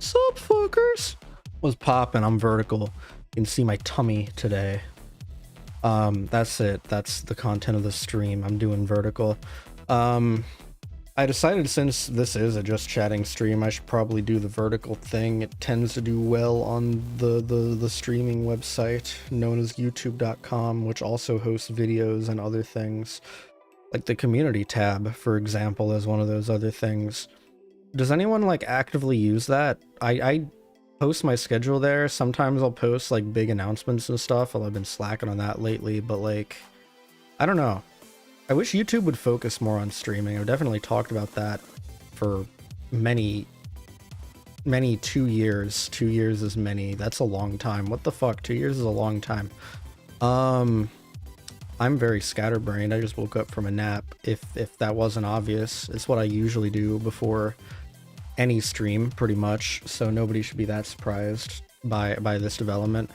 What's up, fuckers? What's poppin'? I'm vertical. You can see my tummy today. That's it. That's the content of the stream. I'm doing vertical. I decided since this is a just chatting stream, I should probably do the vertical thing. It tends to do well on the streaming website known as youtube.com, which also hosts videos and other things. Like the community tab, for example, is one of those other things. Does anyone like actively use that? I post my schedule there. Sometimes I'll post like big announcements and stuff. Well, I've been slacking on that lately, but like, I don't know. I wish YouTube would focus more on streaming. I've definitely talked about that for many 2 years. 2 years is many. That's a long time. What the fuck? 2 years is a long time. I'm very scatterbrained. I just woke up from a nap. If that wasn't obvious, it's what I usually do before any stream, pretty much. So nobody should be that surprised by this development.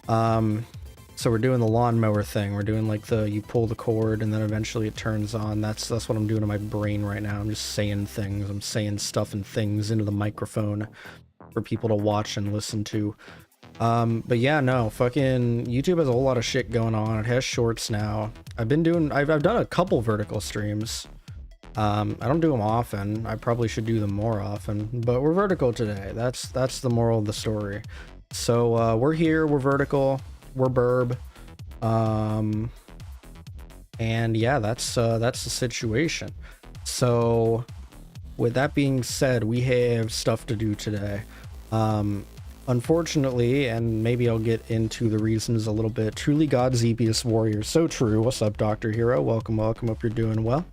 So we're doing the lawnmower thing. We're doing like you pull the cord and then eventually it turns on. That's what I'm doing in my brain right now. I'm just saying things. I'm saying stuff and things into the microphone for people to watch and listen to. But yeah, no, fucking YouTube has a whole lot of shit going on. It has shorts now. I've done a couple vertical streams. I don't do them often. I probably should do them more often, but we're vertical today. That's the moral of the story. So we're here, we're vertical, we're burb. And yeah, that's the situation. So with that being said, we have stuff to do today. Unfortunately, and maybe I'll get into the reasons a little bit, truly God's eepiest warrior. So true. What's up, Dr. Hero? Welcome. Hope you're doing well.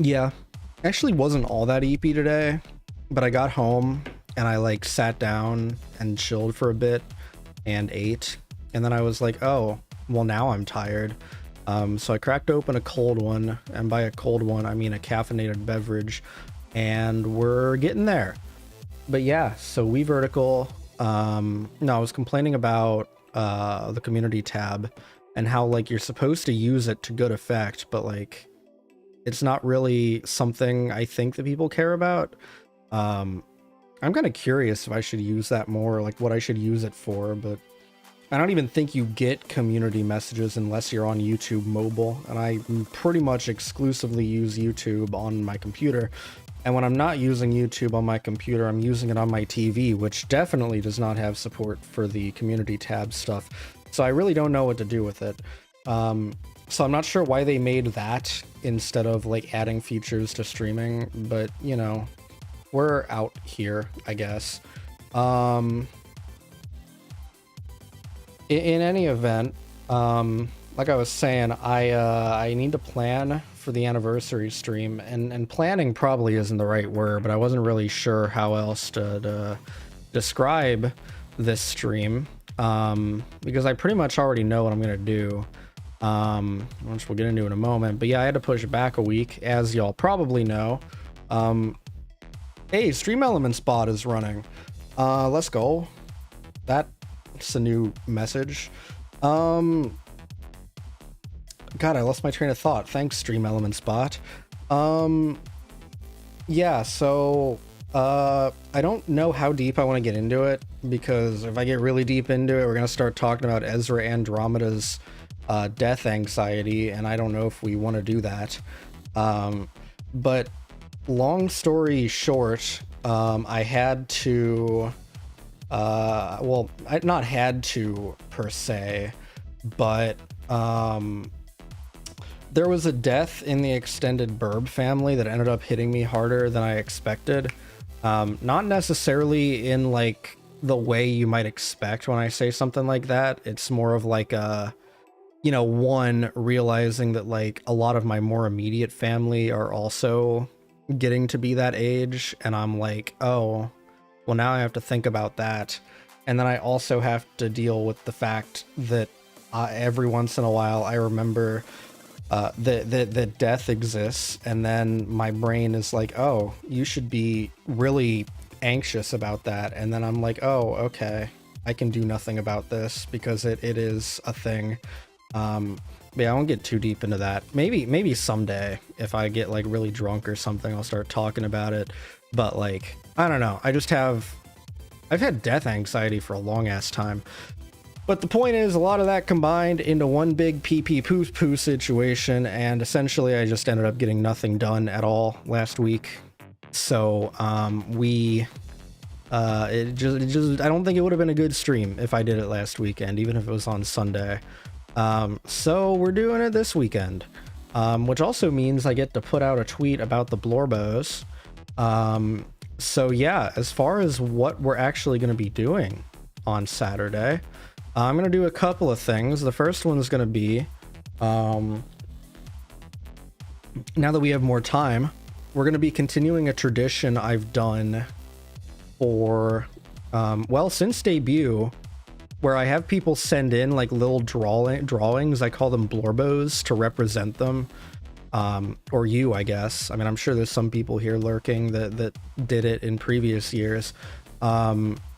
Yeah, actually wasn't all that EP today, but I got home and I like sat down and chilled for a bit and ate, and then I was like, oh, well, now I'm tired. So I cracked open a cold one, and by a cold one, I mean a caffeinated beverage, and we're getting there. But yeah, so we vertical. No, I was complaining about the community tab and how like you're supposed to use it to good effect, but like it's not really something I think that people care about. I'm kind of curious if I should use that more, like what I should use it for, but I don't even think you get community messages unless you're on YouTube mobile, and I pretty much exclusively use YouTube on my computer. And when I'm not using YouTube on my computer, I'm using it on my TV, which definitely does not have support for the community tab stuff. So I really don't know what to do with it. So I'm not sure why they made that instead of like adding features to streaming, but you know, we're out here, I guess. In any event, like I was saying, I need to plan for the anniversary stream, and planning probably isn't the right word, but I wasn't really sure how else to describe this stream, because I pretty much already know what I'm gonna do, which we'll get into in a moment. But yeah, I had to push it back a week, as y'all probably know. Hey, Stream Elements bot is running. Let's go. That's a new message. God, I lost my train of thought. Thanks, Stream Elements bot. Yeah, so I don't know how deep I want to get into it, because if I get really deep into it, we're gonna start talking about Ezra Andromeda's death anxiety, and I don't know if we want to do that. But long story short, I had to well, I not had to per se, but there was a death in the extended Burb family that ended up hitting me harder than I expected. Not necessarily in like the way you might expect when I say something like that. It's more of like a, you know, one, realizing that like a lot of my more immediate family are also getting to be that age, and I'm like, oh, well, now I have to think about that. And then I also have to deal with the fact that every once in a while I remember that death exists, and then my brain is like, oh, you should be really anxious about that, and then I'm like, oh, okay, I can do nothing about this because it is a thing. But yeah, I won't get too deep into that. Maybe someday if I get like really drunk or something, I'll start talking about it. But like, I don't know. I've had death anxiety for a long ass time. But the point is, a lot of that combined into one big pee-pee poo-poo situation, and essentially I just ended up getting nothing done at all last week. So it just I don't think it would have been a good stream if I did it last weekend, even if it was on Sunday. So we're doing it this weekend, which also means I get to put out a tweet about the Blorbos. So yeah, as far as what we're actually going to be doing on Saturday, I'm going to do a couple of things. The first one is going to be, now that we have more time, we're going to be continuing a tradition I've done for, well, since debut, where I have people send in like little drawings. I call them Blorbos to represent them. Or you, I guess. I mean, I'm sure there's some people here lurking that did it in previous years.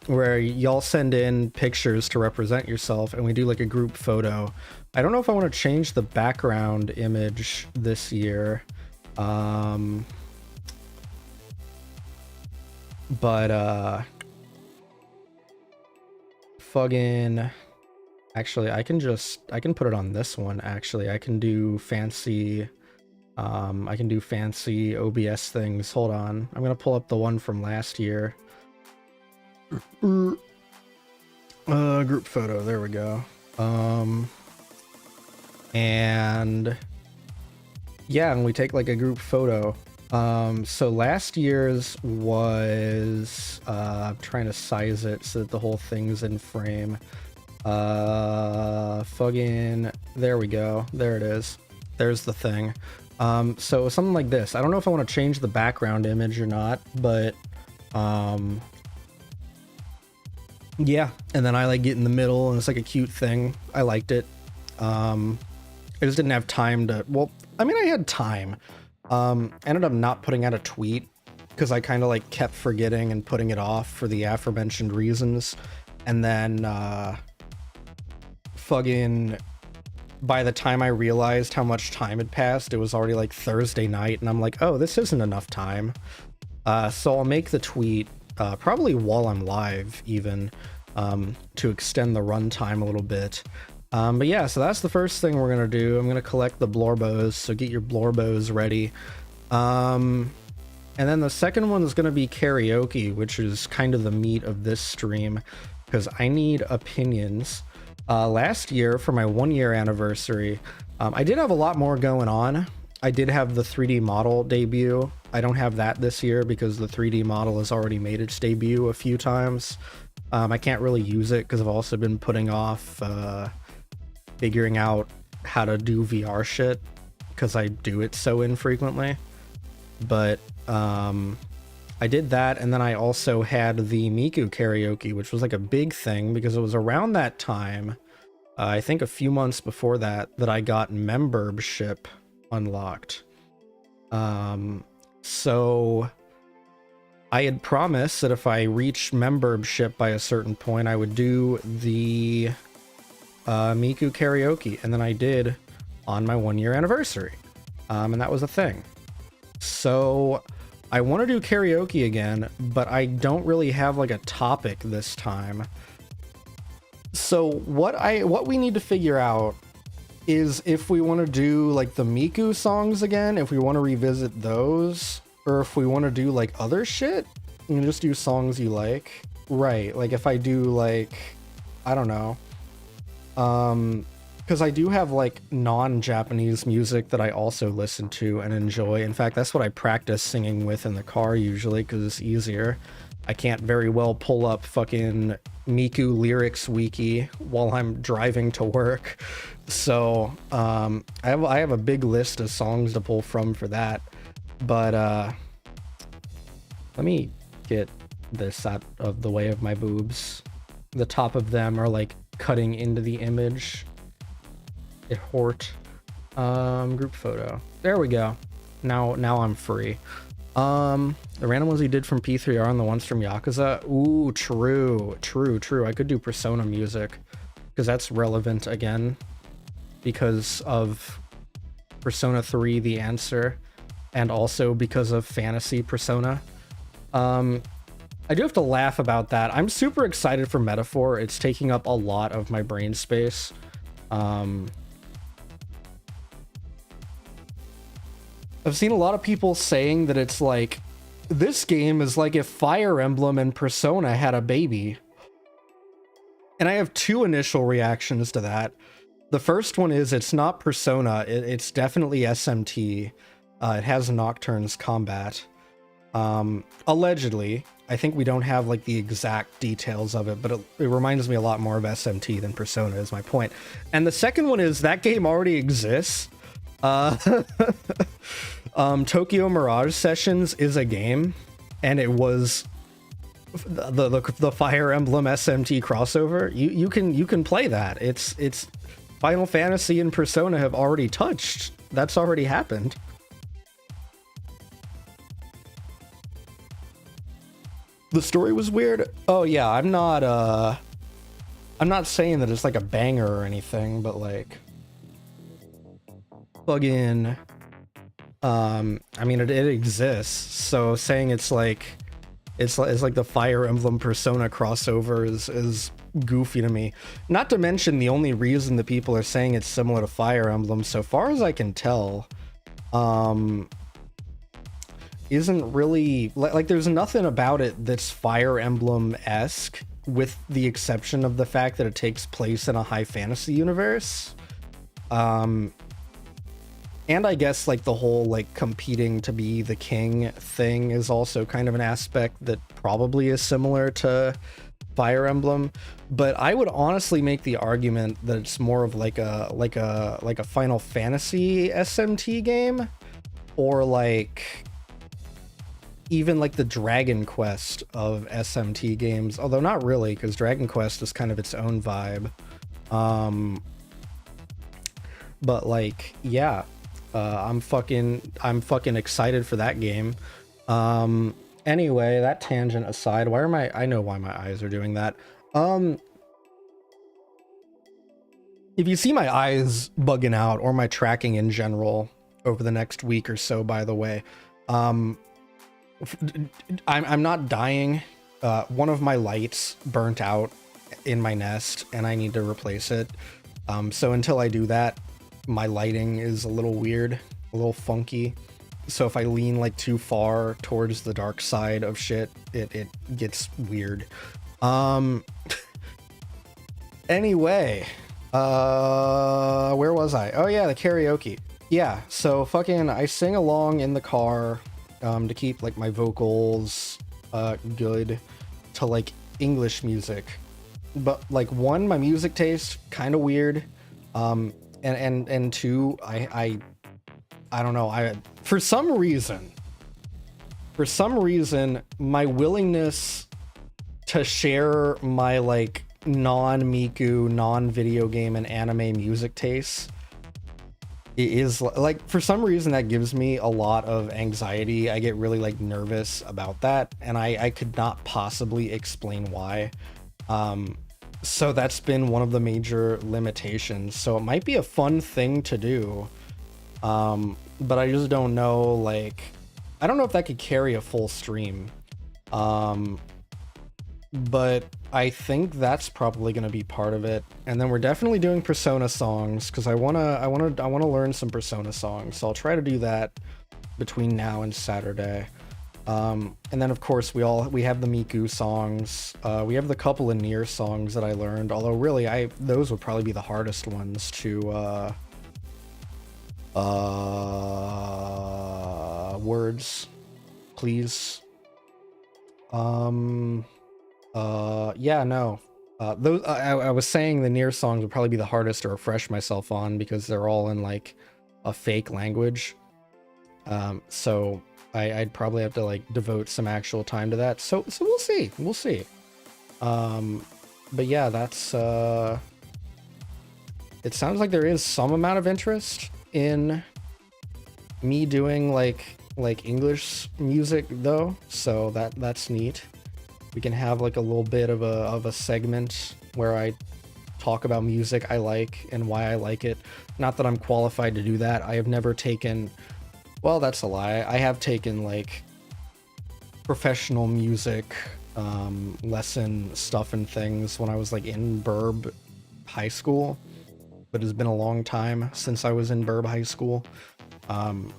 Where y'all send in pictures to represent yourself, and we do like a group photo. I don't know if I want to change the background image this year. But fucking, actually, I can put it on this one. Actually, I can do fancy OBS things. Hold on, I'm gonna pull up the one from last year. Group photo, there we go. And yeah, and we take like a group photo. So last year's was, I'm trying to size it so that the whole thing's in frame. Fucking, there we go. There it is. There's the thing. So something like this. I don't know if I want to change the background image or not, but, yeah. And then I like get in the middle, and it's like a cute thing. I liked it. I just didn't have time to, well, I mean, I had time. I ended up not putting out a tweet because I kind of like kept forgetting and putting it off for the aforementioned reasons. And then, fucking, by the time I realized how much time had passed, it was already like Thursday night, and I'm like, oh, this isn't enough time. So I'll make the tweet, probably while I'm live even, to extend the runtime a little bit. But yeah, so that's the first thing we're gonna do. I'm gonna collect the Blorbos, so get your Blorbos ready. And then the second one is gonna be karaoke, which is kind of the meat of this stream, because I need opinions. Last year, for my 1-year anniversary, I did have a lot more going on. I did have the 3D model debut. I don't have that this year because the 3D model has already made its debut a few times. I can't really use it because I've also been putting off figuring out how to do VR shit because I do it so infrequently. But I did that, and then I also had the Miku karaoke, which was like a big thing because it was around that time, I think a few months before that I got membership unlocked. So I had promised that if I reached membership by a certain point, I would do the Miku karaoke, and then I did on my 1-year anniversary, and that was a thing. So I want to do karaoke again, but I don't really have like a topic this time. So what we need to figure out is if we want to do like the Miku songs again, if we want to revisit those, or if we want to do like other shit and just do songs you like. Right, like if I do like, I don't know, because I do have like non-Japanese music that I also listen to and enjoy. In fact, that's what I practice singing with in the car usually because it's easier. I can't very well pull up fucking Miku lyrics wiki while I'm driving to work. So I have a big list of songs to pull from for that. But let me get this out of the way of my boobs. The top of them are like cutting into the image. It hort. Group photo. There we go. Now I'm free. The random ones we did from P3R and the ones from Yakuza. Ooh, true. I could do Persona music because that's relevant again because of Persona 3 The Answer, and also because of Fantasy Persona. I do have to laugh about that. I'm super excited for Metaphor. It's taking up a lot of my brain space. I've seen a lot of people saying that it's like, this game is like if Fire Emblem and Persona had a baby. And I have two initial reactions to that. The first one is it's not Persona, it's definitely SMT. It has Nocturne's combat. Allegedly. I think we don't have like the exact details of it, but it reminds me a lot more of SMT than Persona is my point. And the second one is that game already exists. Tokyo Mirage Sessions is a game, and it was the Fire Emblem SMT crossover. You can play that. It's Final Fantasy and Persona have already touched. That's already happened. The story was weird. Oh yeah, I'm not saying that it's like a banger or anything, but like plug-in, I mean it exists, so saying it's like the Fire Emblem Persona crossover is goofy to me. Not to mention the only reason that people are saying it's similar to Fire Emblem, so far as I can tell, isn't really like there's nothing about it that's Fire Emblem-esque, with the exception of the fact that it takes place in a high fantasy universe. And I guess like the whole like competing to be the king thing is also kind of an aspect that probably is similar to Fire Emblem, but I would honestly make the argument that it's more of like a Final Fantasy SMT game, or like even like the Dragon Quest of SMT games, although not really, because Dragon Quest is kind of its own vibe. But like, yeah, I'm fucking excited for that game. Anyway, that tangent aside, I know why my eyes are doing that. If you see my eyes bugging out, or my tracking in general over the next week or so, by the way, I'm not dying. One of my lights burnt out in my Nest and I need to replace it. So until I do that, my lighting is a little weird, a little funky. So if I lean like too far towards the dark side of shit, it gets weird. Anyway, where was I? Oh yeah, the karaoke. Yeah, so fucking I sing along in the car to keep like my vocals good to like English music. But like one, my music taste kind of weird. And two, I don't know, for some reason my willingness to share my like non-Miku, non-video game and anime music tastes is like, for some reason that gives me a lot of anxiety. I get really like nervous about that, and I could not possibly explain why. So that's been one of the major limitations. So it might be a fun thing to do, but I just don't know, like, I don't know if that could carry a full stream. But I think that's probably going to be part of it. And then we're definitely doing Persona songs, because I want to learn some Persona songs. So I'll try to do that between now and Saturday. And then of course we have the Miku songs. We have the couple of Nier songs that I learned, although really those would probably be the hardest ones to words, please. Yeah, no. Those I was saying the Nier songs would probably be the hardest to refresh myself on, because they're all in like a fake language. So I'd probably have to like devote some actual time to that. So we'll see. But yeah, that's it sounds like there is some amount of interest in me doing like English music though, so that's neat. We can have like a little bit of a segment where I talk about music I like and why I like it. Not that I'm qualified to do that. I have never taken, well, that's a lie. I have taken like professional music lesson stuff and things when I was like in Burb High School, but it's been a long time since I was in Burb High School. And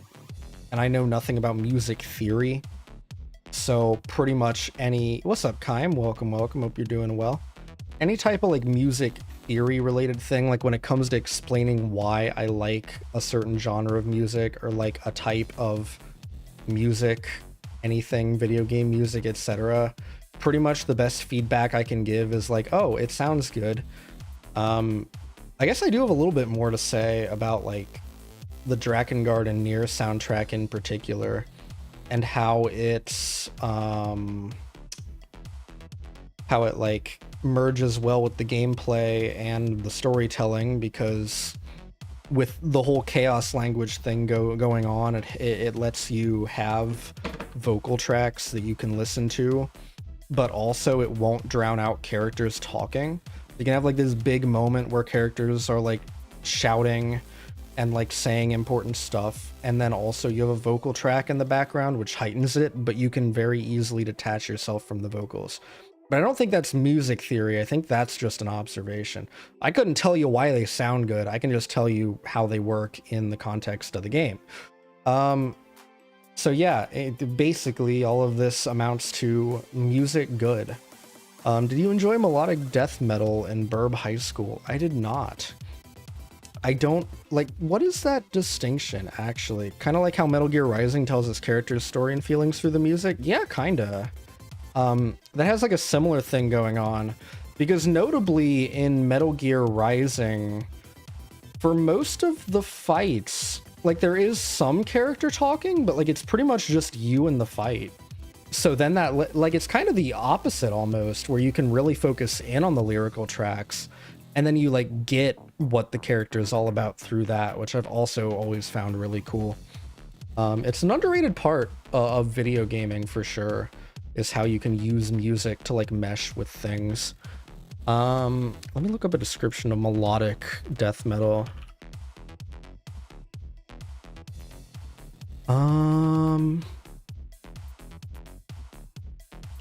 I know nothing about music theory. So pretty much any... What's up, Kaim? Welcome, welcome. Hope you're doing well. Any type of like music theory related thing, like when it comes to explaining why I like a certain genre of music or like a type of music, anything, video game music, etc. Pretty much the best feedback I can give is like, oh, it sounds good. I guess I do have a little bit more to say about like the Drakengard and Nier soundtrack in particular, and how it's how it like merges well with the gameplay and the storytelling, because with the whole chaos language thing going on, it lets you have vocal tracks that you can listen to, but also it won't drown out characters talking. You can have like this big moment where characters are like shouting and like saying important stuff, and then also you have a vocal track in the background which heightens it, but you can very easily detach yourself from the vocals. But I don't think that's music theory. I think that's just an observation. I couldn't tell you why they sound good. I can just tell you how they work in the context of the game. So yeah, basically all of this amounts to music good. Did you enjoy melodic death metal in Burb High School? I did not. I don't like, what is that distinction actually? Kind of like how Metal Gear Rising tells its character's story and feelings through the music? Yeah, kinda. That has like a similar thing going on, because notably in Metal Gear Rising, for most of the fights, like there is some character talking, but like it's pretty much just you in the fight. So then that, like, it's kind of the opposite almost, where you can really focus in on the lyrical tracks, and then you like get what the character is all about through that, which I've also always found really cool. It's an underrated part of video gaming for sure, is how you can use music to like mesh with things. Let me look up a description of melodic death metal.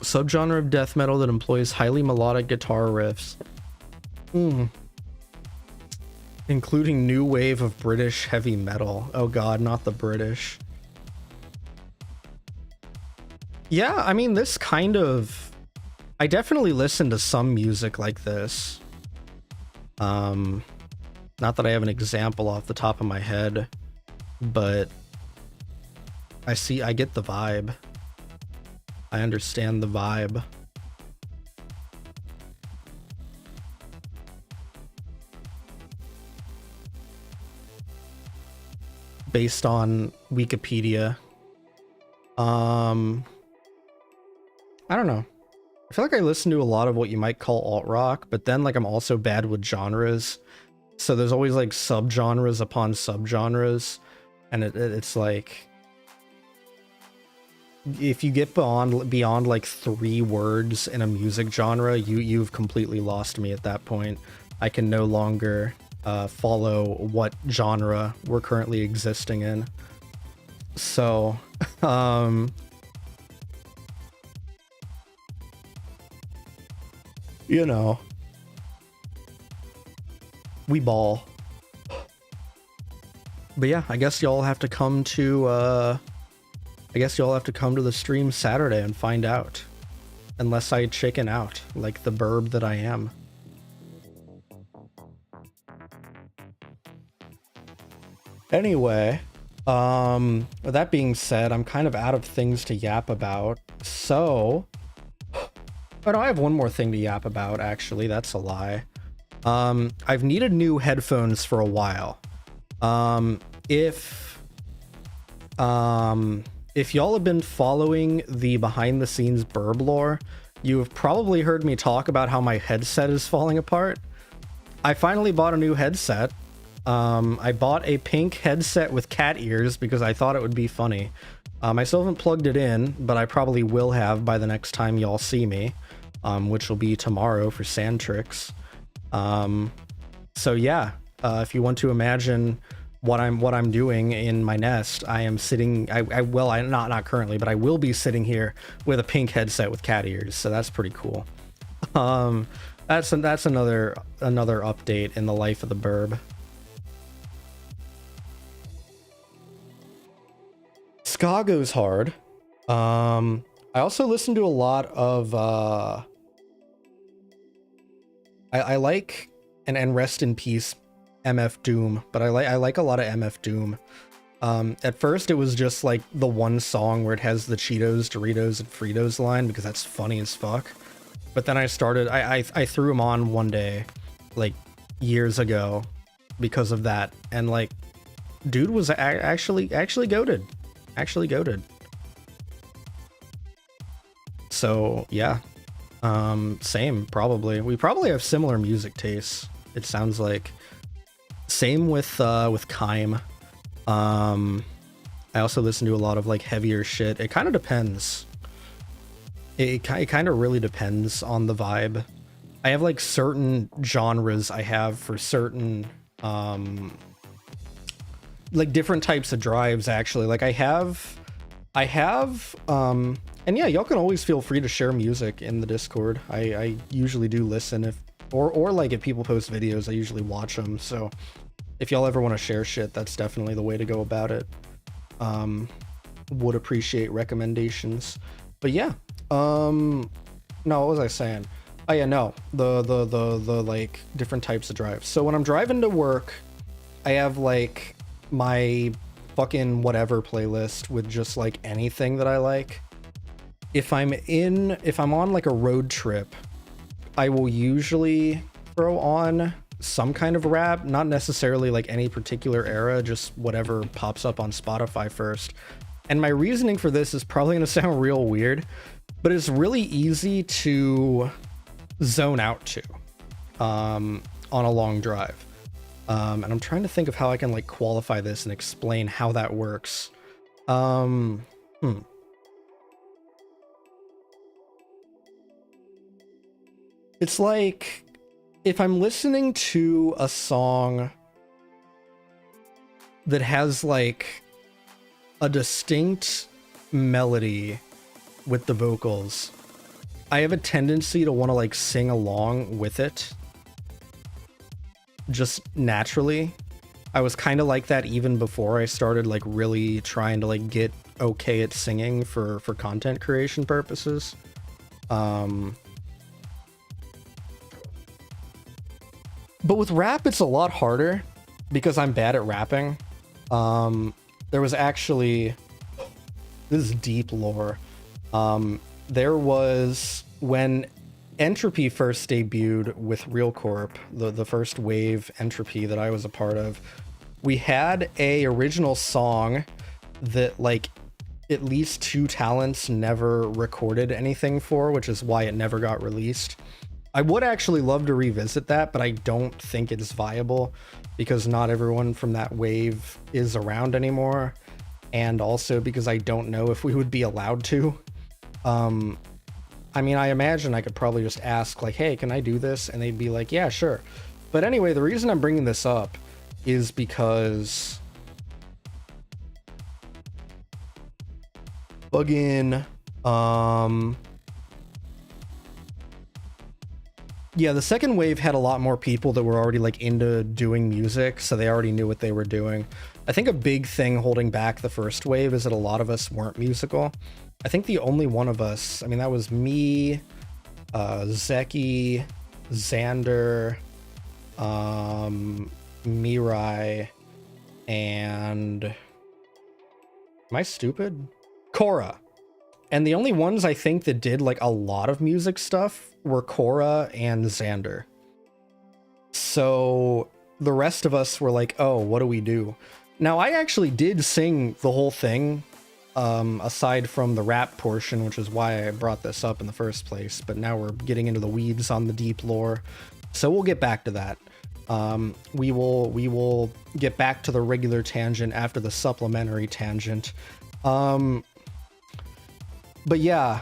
Subgenre of death metal that employs highly melodic guitar riffs. Including new wave of British heavy metal. Oh god, not the British. Yeah, I mean, this kind of... I definitely listen to some music like this. Not that I have an example off the top of my head, but I get the vibe. I understand the vibe. Based on Wikipedia. I don't know. I feel like I listen to a lot of what you might call alt rock, but then like I'm also bad with genres. So there's always like subgenres upon subgenres, and it's like, if you get beyond like 3 words in a music genre, you've completely lost me at that point. I can no longer follow what genre we're currently existing in. So, you know, we ball. But yeah, I guess y'all have to come to the stream Saturday and find out. Unless I chicken out, like the burb that I am. Anyway, with that being said, I'm kind of out of things to yap about, so... Oh no, I have one more thing to yap about, actually. That's a lie. I've needed new headphones for a while. If y'all have been following the behind-the-scenes burb lore, you have probably heard me talk about how my headset is falling apart. I finally bought a new headset. I bought a pink headset with cat ears because I thought it would be funny. I still haven't plugged it in, but I probably will have by the next time y'all see me, which will be tomorrow for Sand Tricks. So yeah, if you want to imagine what I'm doing in my nest. I am sitting. I'm not currently, but I will be sitting here with a pink headset with cat ears. So that's pretty cool. That's another update in the life of the burb. Ska goes hard. I also listen to a lot of I like and rest in peace MF Doom, but I like a lot of MF Doom. At first it was just like the one song where it has the Cheetos, Doritos, and Fritos line because that's funny as fuck. But then I threw him on one day, like years ago, because of that, and like, dude was actually goated, So yeah, same probably. We probably have similar music tastes. It sounds like. Same with Kime. I also listen to a lot of like heavier shit. It kind of depends. It kind of really depends on the vibe. I have like certain genres I have for certain like different types of drives actually. Like I have and yeah, y'all can always feel free to share music in the Discord. I usually do listen if like if people post videos, I usually watch them. So if y'all ever want to share shit, that's definitely the way to go about it. Would appreciate recommendations. But yeah, no, what was I saying? Oh yeah, no, the like different types of drives. So when I'm driving to work, I have like my fucking whatever playlist with just like anything that I like. If I'm on like a road trip, I will usually throw on some kind of rap, not necessarily like any particular era, just whatever pops up on Spotify first. And my reasoning for this is probably going to sound real weird, but it's really easy to zone out to on a long drive. And I'm trying to think of how I can like qualify this and explain how that works. It's like if I'm listening to a song that has like a distinct melody with the vocals, I have a tendency to want to like sing along with it just naturally. I was kind of like that even before I started like really trying to like get okay at singing for content creation purposes. But with rap, it's a lot harder because I'm bad at rapping. There was actually, this is deep lore. There was, when Entropy first debuted with Real Corp, the first wave Entropy that I was a part of, we had a original song that like at least two talents never recorded anything for, which is why it never got released. I would actually love to revisit that, but I don't think it's viable because not everyone from that wave is around anymore. And also because I don't know if we would be allowed to. I mean, I imagine I could probably just ask like, hey, can I do this? And they'd be like, yeah, sure. But anyway, the reason I'm bringing this up is because yeah, the second wave had a lot more people that were already like into doing music, so they already knew what they were doing. I think a big thing holding back the first wave is that a lot of us weren't musical. I think the only one of us, I mean, that was me, Zeki, Xander, Mirai, and am I stupid? Korra. And the only ones I think that did like a lot of music stuff were Korra and Xander. So the rest of us were like, oh, what do we do? Now, I actually did sing the whole thing, aside from the rap portion, which is why I brought this up in the first place. But now we're getting into the weeds on the deep lore. So we'll get back to that. We will get back to the regular tangent after the supplementary tangent. But yeah,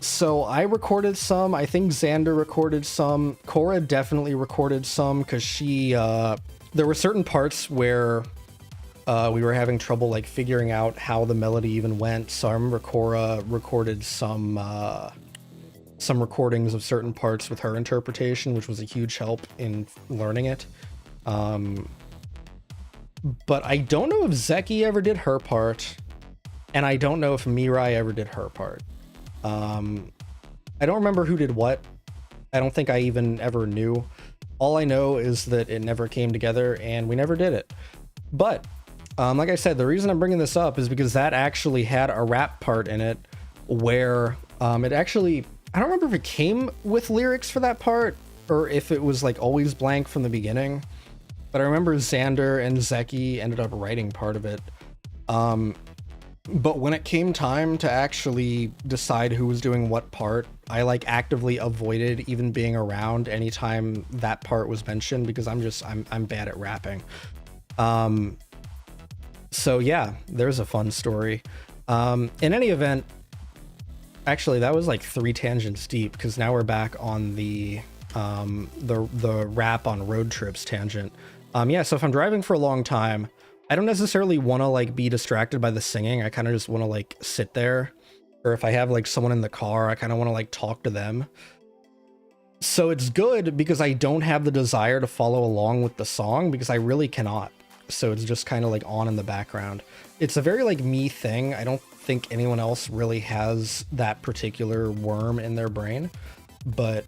so I recorded some. I think Xander recorded some. Korra definitely recorded some because she there were certain parts where we were having trouble like figuring out how the melody even went. So I remember Cora recorded some recordings of certain parts with her interpretation, which was a huge help in learning it. But I don't know if Zeki ever did her part, and I don't know if Mirai ever did her part. I don't remember who did what. I don't think I even ever knew. All I know is that it never came together and we never did it. But like I said, the reason I'm bringing this up is because that actually had a rap part in it where it actually, I don't remember if it came with lyrics for that part or if it was like always blank from the beginning. But I remember Xander and Zeki ended up writing part of it. But when it came time to actually decide who was doing what part, I like actively avoided even being around anytime that part was mentioned because I'm bad at rapping. So yeah, there's a fun story. In any event, actually that was like 3 tangents deep because now we're back on the rap on road trips tangent. Yeah, so if I'm driving for a long time, I don't necessarily want to like be distracted by the singing. I kind of just want to like sit there. Or if I have like someone in the car, I kind of want to like talk to them. So it's good because I don't have the desire to follow along with the song because I really cannot. So it's just kind of like on in the background. It's a very like me thing. I don't think anyone else really has that particular worm in their brain, but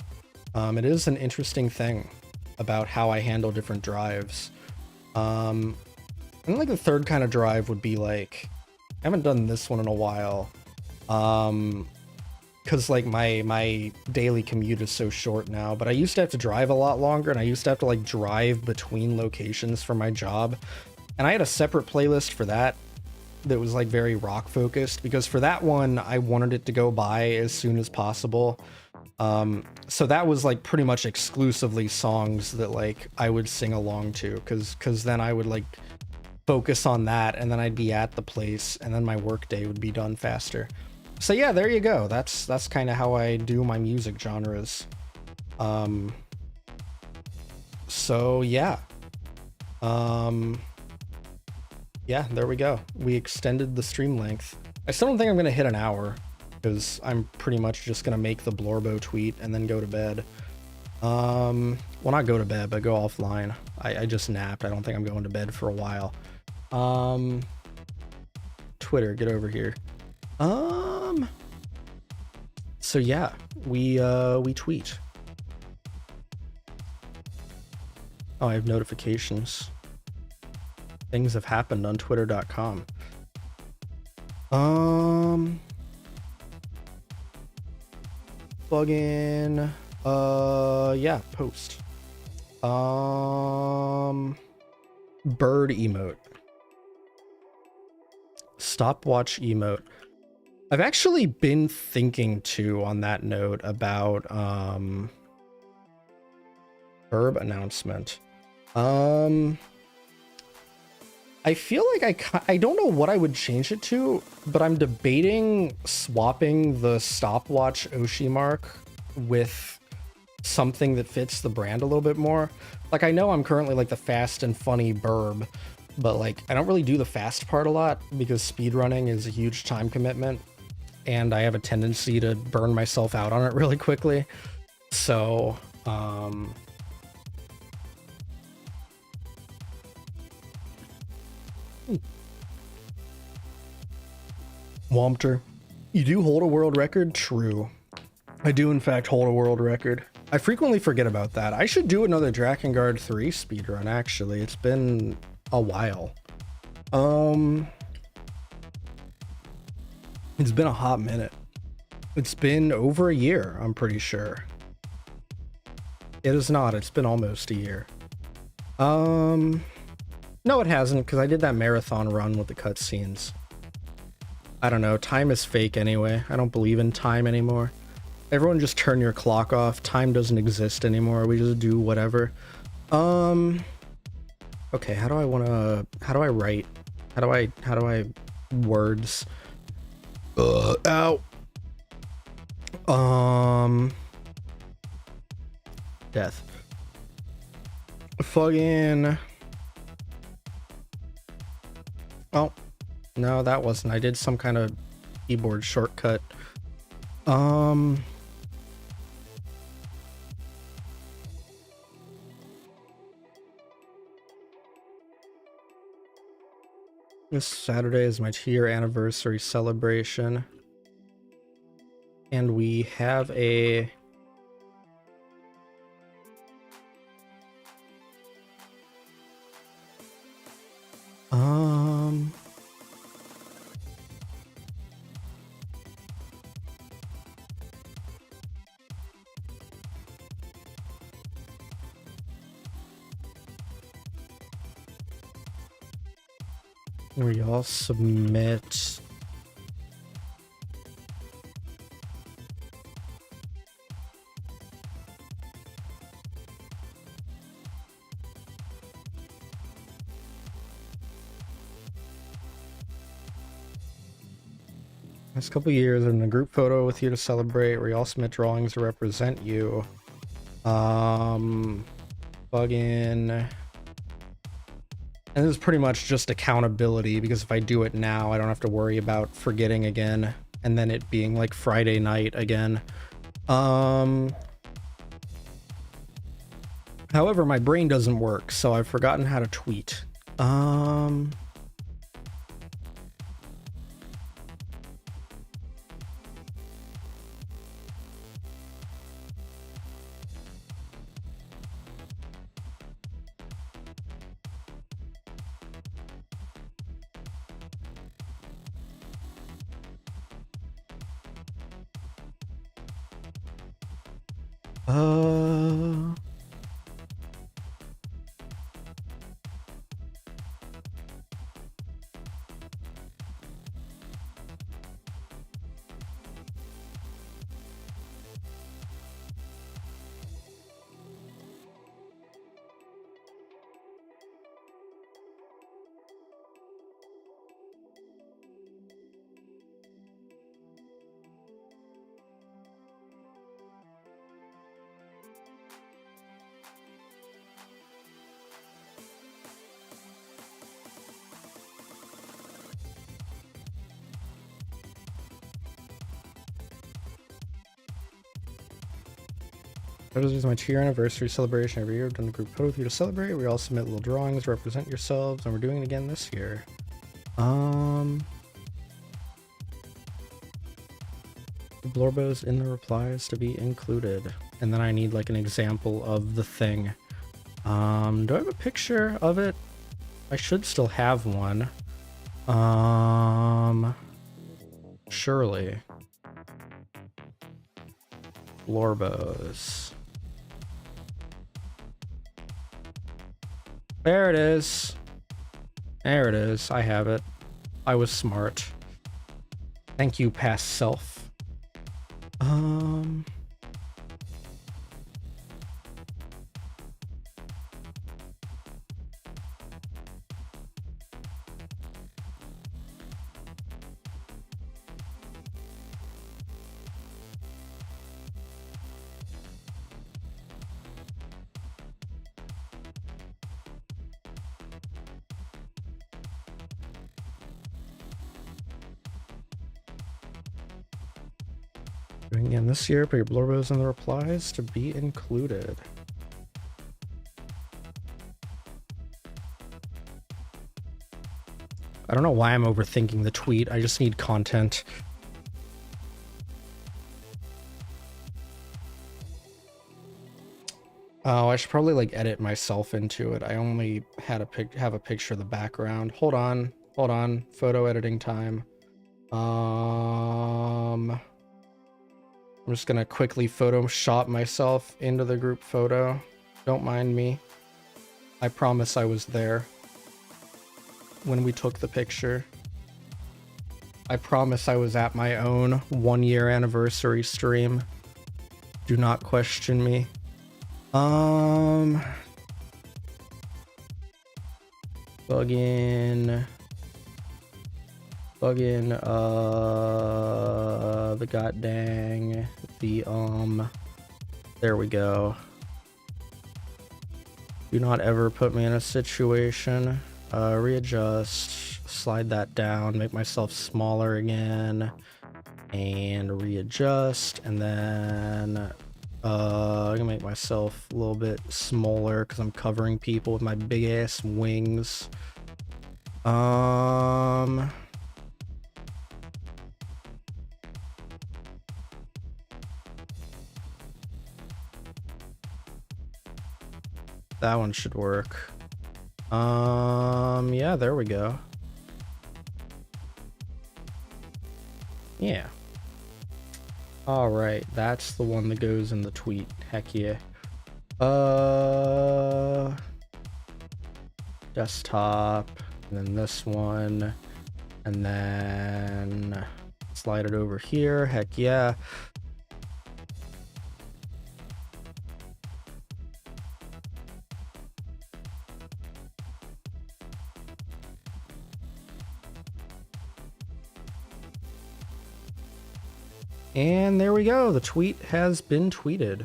it is an interesting thing about how I handle different drives. And like the third kind of drive would be like, I haven't done this one in a while. Cause like my daily commute is so short now, but I used to have to drive a lot longer and I used to have to like drive between locations for my job. And I had a separate playlist for that was like very rock focused because for that one, I wanted it to go by as soon as possible. So that was like pretty much exclusively songs that like I would sing along to cause then I would like focus on that and then I'd be at the place and then my work day would be done faster. So yeah, there you go. That's kind of how I do my music genres. So yeah. Yeah, there we go. We extended the stream length. I still don't think I'm gonna hit an hour because I'm pretty much just gonna make the Blorbo tweet and then go to bed. Well, not go to bed, but go offline. I just napped. I don't think I'm going to bed for a while. Twitter, get over here. So yeah, we tweet. Oh, I have notifications. Things have happened on twitter.com. Plug in, yeah, post. Bird emote. Stopwatch emote. I've actually been thinking too on that note about verb announcement. I feel like I don't know what I would change it to, but I'm debating swapping the stopwatch Oshi mark with something that fits the brand a little bit more. Like I know I'm currently like the fast and funny burb, but like I don't really do the fast part a lot because speedrunning is a huge time commitment and I have a tendency to burn myself out on it really quickly. So Wompter, you do hold a world record? True. I do in fact hold a world record. I frequently forget about that. I should do another Drakengard 3 speedrun actually. It's been a while. It's been a hot minute. It's been over a year, I'm pretty sure. It is not, it's been almost a year. No, it hasn't, because I did that marathon run with the cutscenes. I don't know, time is fake anyway. I don't believe in time anymore. Everyone just turn your clock off. Time doesn't exist anymore. We just do whatever. Okay, how do I write? How do I words? Ow. Death. Fucking Oh, no, that wasn't. I did some kind of keyboard shortcut. This Saturday is my 2-year anniversary celebration. And we have a... we all submit... Last couple years in a group photo with you to celebrate, where you all submit drawings to represent you. Plug in. And this is pretty much just accountability, because if I do it now, I don't have to worry about forgetting again, and then it being like Friday night again. However, my brain doesn't work, so I've forgotten how to tweet. This is my 2-year anniversary celebration every year. I've done a group photo with you to celebrate. We all submit little drawings, represent yourselves, and we're doing it again this year. The Blorbos in the replies to be included. And then I need like an example of the thing. Do I have a picture of it? I should still have one. Surely. Blorbos. There it is. There it is. I have it. I was smart. Thank you, past self. Doing again this year, put your Blorbos in the replies to be included. I don't know why I'm overthinking the tweet. I just need content. Oh, I should probably like edit myself into it. I only had have a picture of the background. Hold on. Photo editing time. I'm just gonna quickly Photoshop myself into the group photo. Don't mind me. I promise I was there when we took the picture. I promise I was at my own 1-year anniversary stream. Do not question me. Plug in the goddamn there we go. Do not ever put me in a situation Readjust, slide that down, make myself smaller again, and readjust, and then I'm gonna make myself a little bit smaller because I'm covering people with my big ass wings. That one should work. Yeah, there we go. Yeah. All right, that's the one that goes in the tweet. Heck yeah. Desktop, and then this one, and then slide it over here. Heck yeah. And there we go. The tweet has been tweeted.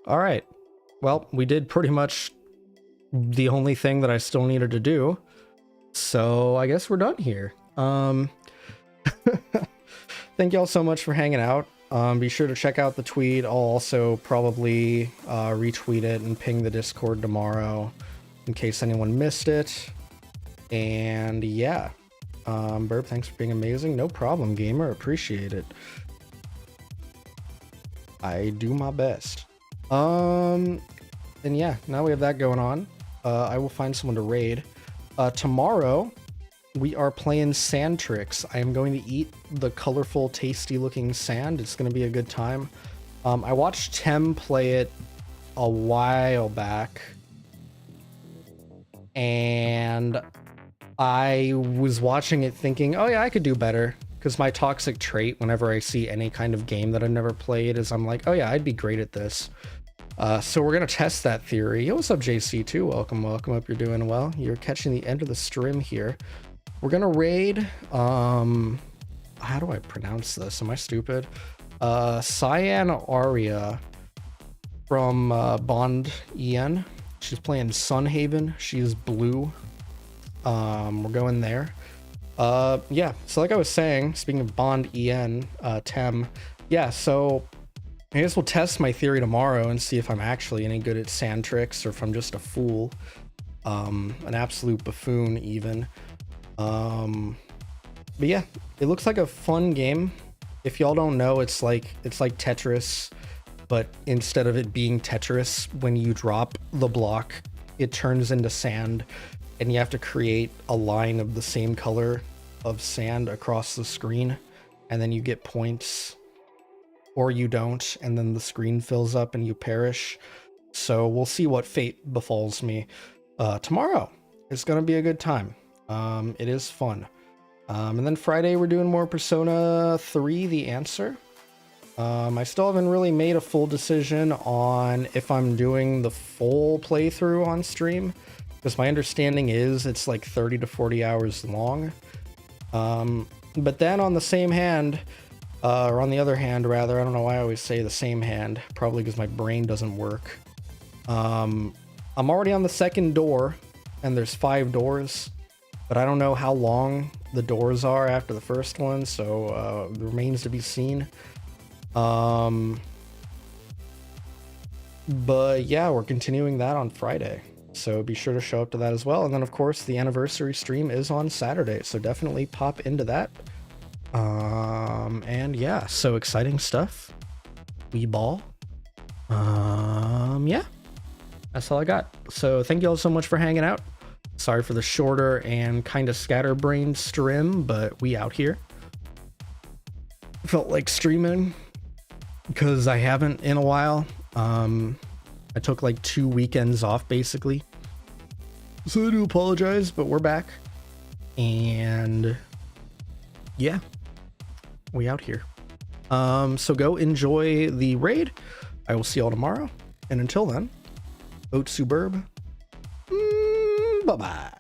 All right. Well, we did pretty much the only thing that I still needed to do. So I guess we're done here. Thank y'all so much for hanging out. Be sure to check out the tweet. I'll also probably retweet it and ping the Discord tomorrow in case anyone missed it. And yeah. Burp, thanks for being amazing. No problem, gamer. Appreciate it. I do my best. And yeah, now we have that going on. I will find someone to raid. Tomorrow, we are playing sand tricks. I am going to eat the colorful, tasty looking sand. It's going to be a good time. I watched Tem play it a while back. And I was watching it thinking, oh yeah, I could do better. Because my toxic trait, whenever I see any kind of game that I've never played, is I'm like, oh yeah, I'd be great at this. So we're going to test that theory. Yo, what's up, JC2? Welcome, welcome. Hope you're doing well. You're catching the end of the stream here. We're going to raid, how do I pronounce this? Am I stupid? Cyan Aria from Bond EN. She's playing Sunhaven. She's blue. We're going there. Yeah, so like I was saying, speaking of Bond EN, Tem, yeah, so I guess we'll test my theory tomorrow and see if I'm actually any good at sand tricks or if I'm just a fool, an absolute buffoon even. But yeah, it looks like a fun game. If y'all don't know, it's like Tetris, but instead of it being Tetris, when you drop the block, it turns into sand. And you have to create a line of the same color of sand across the screen. And then you get points. Or you don't. And then the screen fills up and you perish. So we'll see what fate befalls me tomorrow. It's going to be a good time. It is fun. And then Friday we're doing more Persona 3, The Answer. I still haven't really made a full decision on if I'm doing the full playthrough on stream. Because my understanding is it's like 30 to 40 hours long. But then on the same hand, or on the other hand rather, I don't know why I always say the same hand, probably because my brain doesn't work. I'm already on the second door, and there's 5 doors, but I don't know how long the doors are after the first one, so it remains to be seen. But yeah, we're continuing that on Friday. So be sure to show up to that as well. And then, of course, the anniversary stream is on Saturday. So definitely pop into that. And yeah, so exciting stuff. We ball. Yeah, that's all I got. So thank you all so much for hanging out. Sorry for the shorter and kind of scatterbrained stream, but we out here. Felt like streaming because I haven't in a while. I took like 2 weekends off basically. So I do apologize, but we're back. And yeah, we out here. So go enjoy the raid. I will see y'all tomorrow. And until then, Vtuber. Bye-bye.